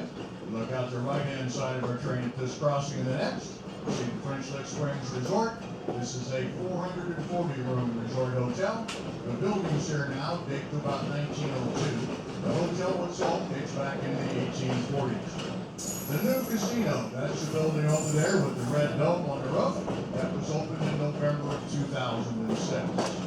it. Look out the right-hand side of our train at this crossing and the next. See the French Lick Springs Resort. This is a 440-room resort hotel. The buildings here now date to about 1902. The hotel itself dates back into the 1840s. The new casino, that's the building over there with the red dome on the roof. That was opened in November of 2006.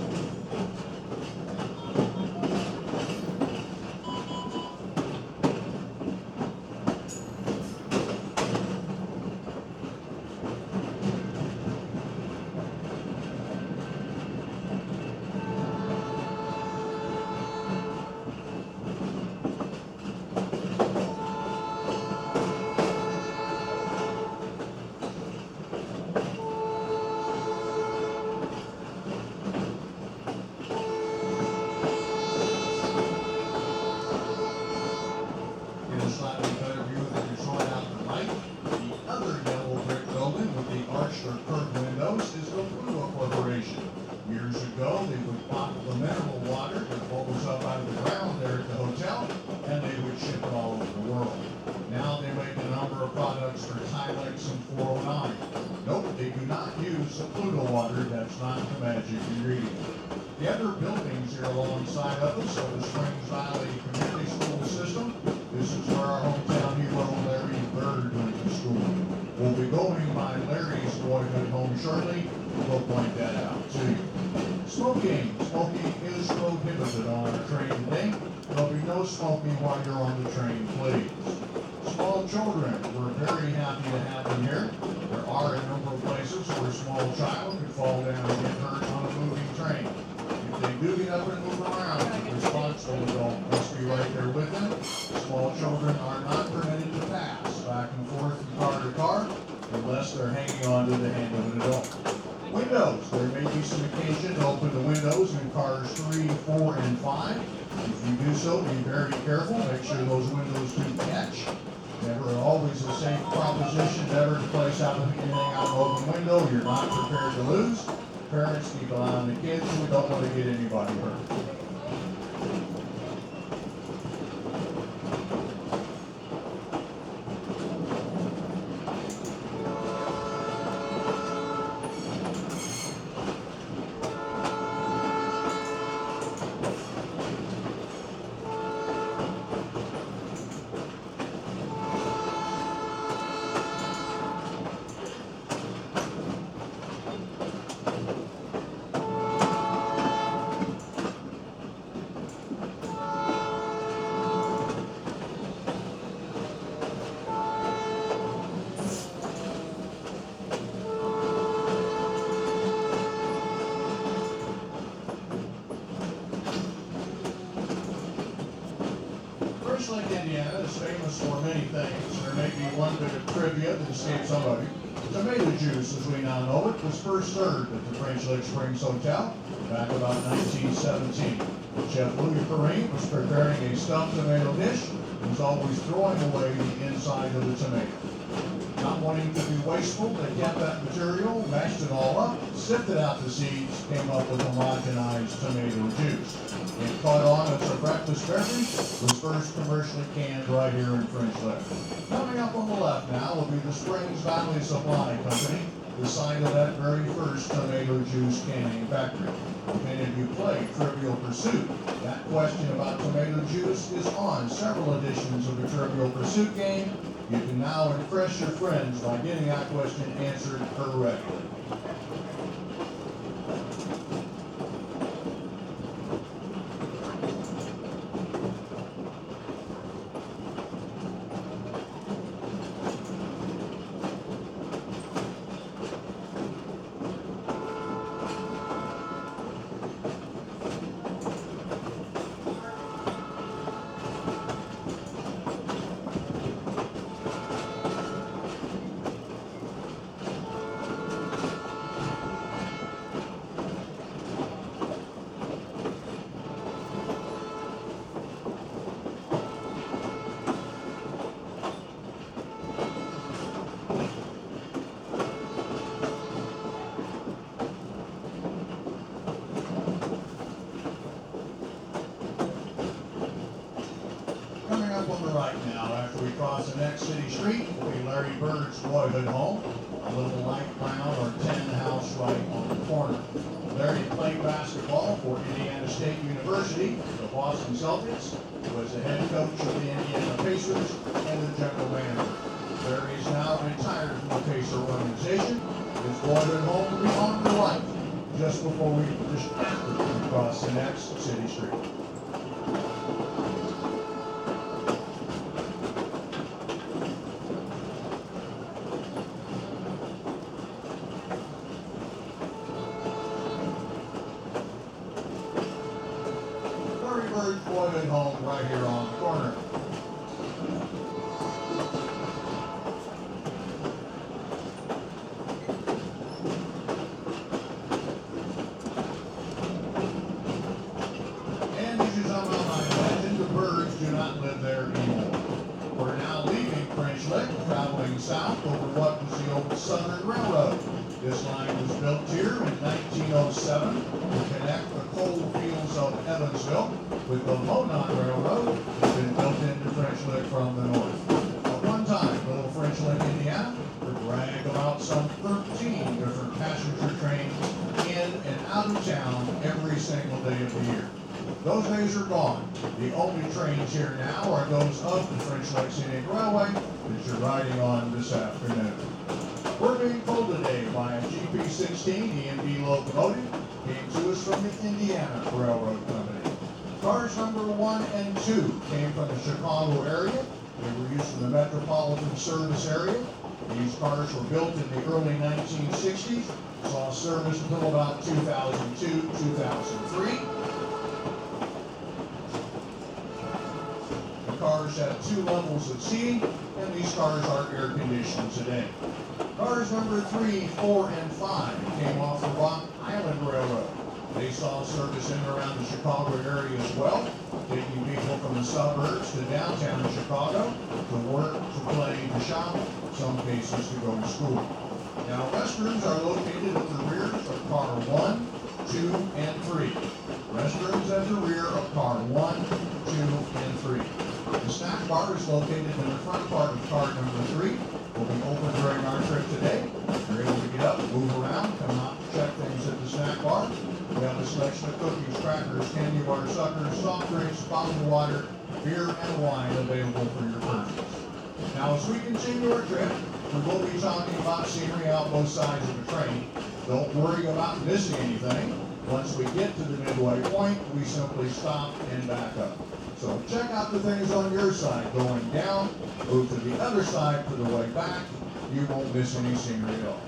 Slightly better view of the resort out the right. The other yellow brick building with the arched or curved windows is the thru Corporation. Years ago, they would bottle the mineral water that bubbles up out of the ground there at the hotel, and they would ship it all over the world. Now they make a number of products for Tilex and 409. Nope, they do not use the Pluto water. That's not the magic ingredient. The other buildings here alongside of us are the Springs Valley Community School System. This is where our hometown hero Larry Bird went to school. We'll be going by Larry's boyhood home shortly. We'll point that out to you. Smoking is prohibited on our train today. There'll be no smoking while you're on the train, please. Small children, we're very happy to have them here. There are a number of places where a small child could fall down and get hurt on a moving train. If they do get up and move around, the responsible adult must be right there with them. Small children are not permitted to pass back and forth from car to car unless they're hanging on to the hand of an adult. Windows, there may be some occasion to open the windows in cars 3, 4, and 5. If you do so, be very careful. Make sure those windows do catch. Never always a safe proposition never to place out anything out an open window you're not prepared to lose. Parents keep an eye on the kids. We don't want to get anybody hurt. French Lick, Indiana is famous for many things. There may be one bit of trivia that escapes somebody. Tomato juice, as we now know it, was first served at the French Lick Springs Hotel back about 1917. Chef Louis Perrine was preparing a stuffed tomato dish and was always throwing away the inside of the tomato. Not wanting to be wasteful, they kept that material, mashed it all up, sifted out the seeds, came up with homogenized tomato juice. It caught on as a breakfast beverage, was first commercially canned right here in French Lick. Coming up on the left now will be the Springs Valley Supply Company, the site of that very first tomato juice canning factory. If any of you play Trivial Pursuit, that question about tomato juice is on several editions of the Trivial Pursuit game. You can now impress your friends by getting that question answered correctly. After we cross the next city street, will be Larry Bird's boyhood home, a little light brown or tin house right on the corner. Larry played basketball for Indiana State University, the Boston Celtics, was the head coach of the Indiana Pacers and the general manager. Larry is now retired from the Pacer organization. His boyhood home will be on the right, just after we cross the next city street. Larry Bird's boyhood home right here on the corner. And as you somehow might imagine, the Birds do not live there anymore. We're now leaving French Lick, traveling south over what was the old Southern Railroad. This line was built here in 1907 to connect the coal fields of Evansville with the Monon Railroad that's been built into French Lick from the north. At one time, little French Lick, Indiana, would brag about some 13 different passenger trains in and out of town every single day of the year. Those days are gone. The only trains here now are those of the French Lick Scenic Railway that you're riding on this afternoon. We're being pulled today by a GP16 EMB locomotive, came to us from the Indiana Railroad Company. Cars number 1 and 2 came from the Chicago area. They were used in the metropolitan service area. These cars were built in the early 1960s, saw service until about 2002, 2003. The cars have 2 levels of seating, and these cars are air conditioned today. Cars number 3, 4, and 5 came off the Rock Island Railroad. They saw service in and around the Chicago area as well, taking people from the suburbs to downtown Chicago to work, to play, to shop, in some cases to go to school. Now, restrooms are located at the rear of car 1, 2, and 3. Restrooms at the rear of car 1, 2, and 3. The snack bar is located in the front part of car number 3. Will be open during our trip today. You're able to get up, move around, come out, check things at the snack bar. We have a selection of cookies, crackers, candy bar suckers, soft drinks, bottled water, beer, and wine available for your purchase. Now, as we continue our trip, we will be talking about scenery out both sides of the train. Don't worry about missing anything. Once we get to the midway point, we simply stop and back up. So check out the things on your side going down, move to the other side for the way back. You won't miss any scenery at all.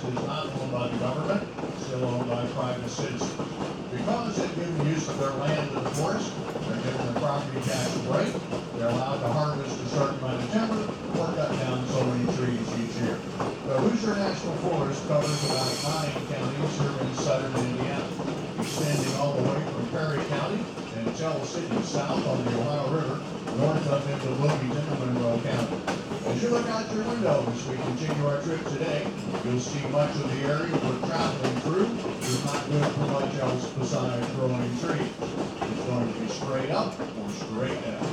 Forest is not owned by the government, still owned by private citizens. Because they've given use of their land to the forest, they're given the property tax break, they're allowed to harvest a certain amount of timber or cut down so many trees each year. The Hoosier National Forest covers about 9 counties here in southern Indiana, extending all the way from Perry County and Tell City south on the Ohio River, north up into Bloomington and Monroe County. As you look out your window as we continue our trip today, you'll see much of the area we're traveling through is not good for much else besides growing trees. It's going to be straight up or straight down.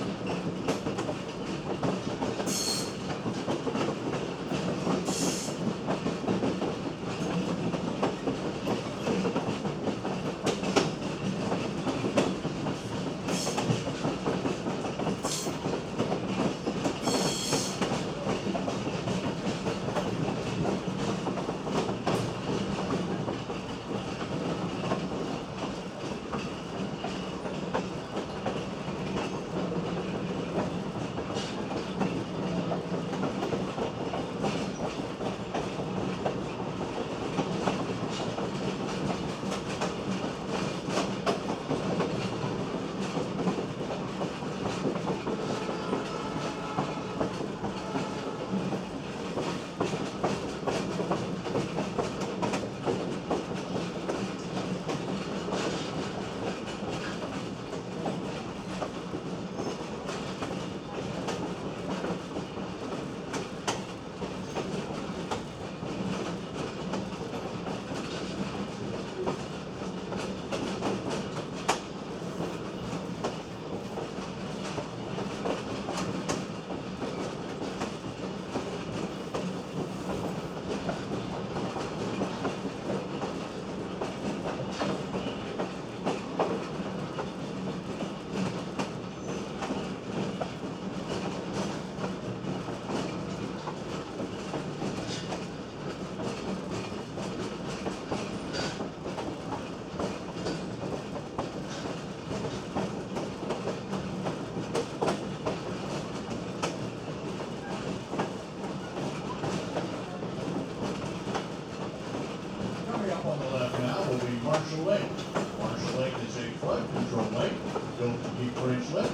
Marshall Lake. Marshall Lake is a flood control lake built to keep French Lick,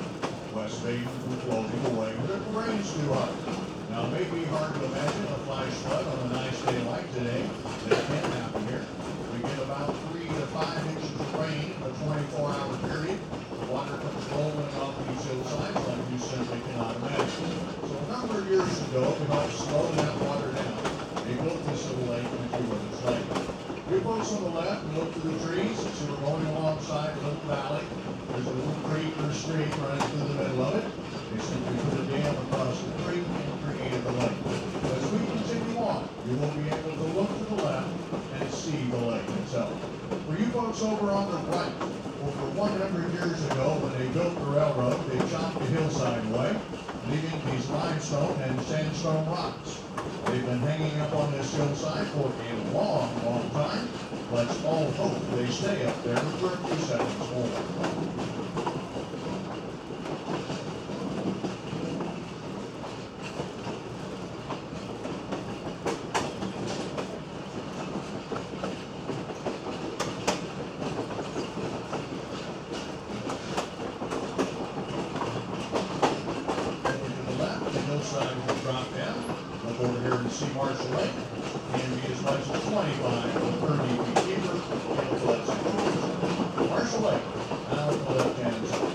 West Baden, from floating away if it rains too hard. Now, it may be hard to imagine a flash flood on a nice day like today. That can't happen here. We get about 3 to 5 inches of rain in a 24-hour period. The water comes rolling off these hillsides like you simply cannot imagine. So a number of years ago, to help slow that water down, they built this little lake into what it's like. You folks on the left and look through the trees, so we're going alongside a little valley. There's a little creek or stream running through the middle of it. They simply put a dam across the creek and created the lake. As we continue on, you will be able to look to the left and see the lake itself. For you folks over on the right, over 100 years ago when they built the railroad, they chopped the hillside away, leaving these limestone and sandstone rocks. They've been hanging up on this hillside for a long, long time. Let's all hope they stay up there for a few seconds more. Hillside will drop down. Look over here and see Marshall Lake. Can be as much as 25 or 30 feet deeper in a flood situation. Marshall Lake, now on the left-hand side.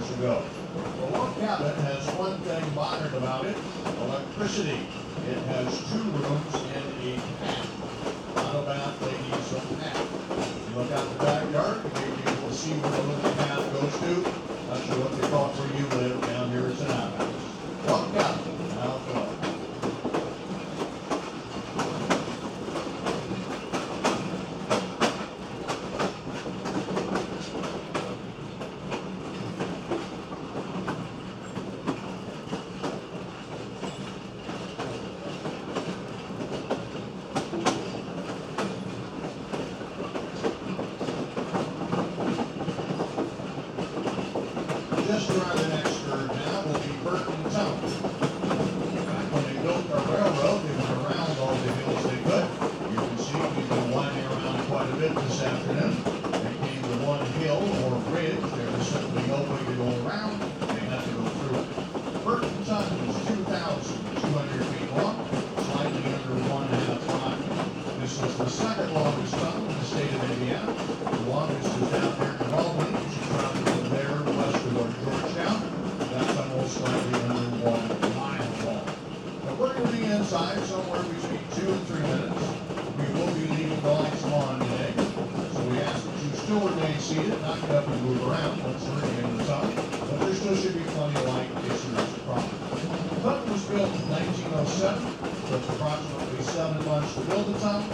years ago. The log cabin has one thing modern about it: electricity. It has 2 rooms and a path. Not a bath, ladies, a path. You look out the backyard, maybe you will see where the little path goes to. Not sure what they call it where you live. Down here it's an outhouse. Log cabin, now go. Just around the next curve now will be Burton Tunnel. Back when they built our railroad, they went around all the hills they could. You can see we've been winding around quite a bit this afternoon. They came to one hill or ridge. There was simply no way to go around. They had to go through it. Burton Tunnel is 2,200 feet long, slightly under 1.5 miles. This is the second longest tunnel in the state of Indiana. The longest is down there in Albany, which is around from there west of Georgetown. That tunnel is slightly under 1 mile long. Now we're going to be inside somewhere between 2 and 3 minutes. We will be leaving the lights on today, so we ask that you still remain seated, not get up and move around once we're in the tunnel. But there still should be plenty of light in case there's a problem. The tunnel was built in 1907. Took approximately 7 months to build the tunnel,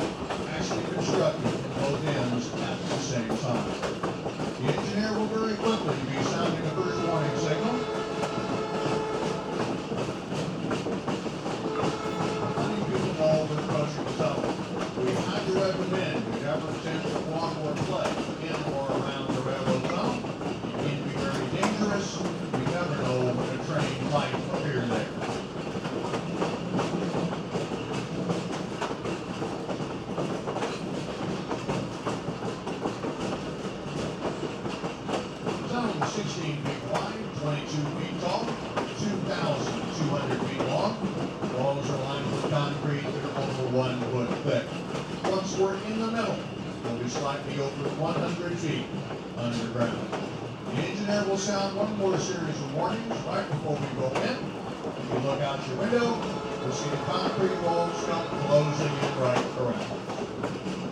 actually constructed from both ends at the same time. The engineer will very quickly be sounding a first warning signal. Many people know we're approaching the tunnel. We highly recommend you never attempt to walk or play in or around the railroad tunnel. It can be very dangerous. You never know when a train might appear there. The tunnel is 16 feet wide, 22 feet tall, 2,200 feet long. Walls are lined with concrete that are over 1 foot thick. Once we're in the middle, we'll be slightly over 100 feet underground. The engineer will sound one more series of warnings right before we go in. If you look out your window, you'll see the concrete walls come closing in right around.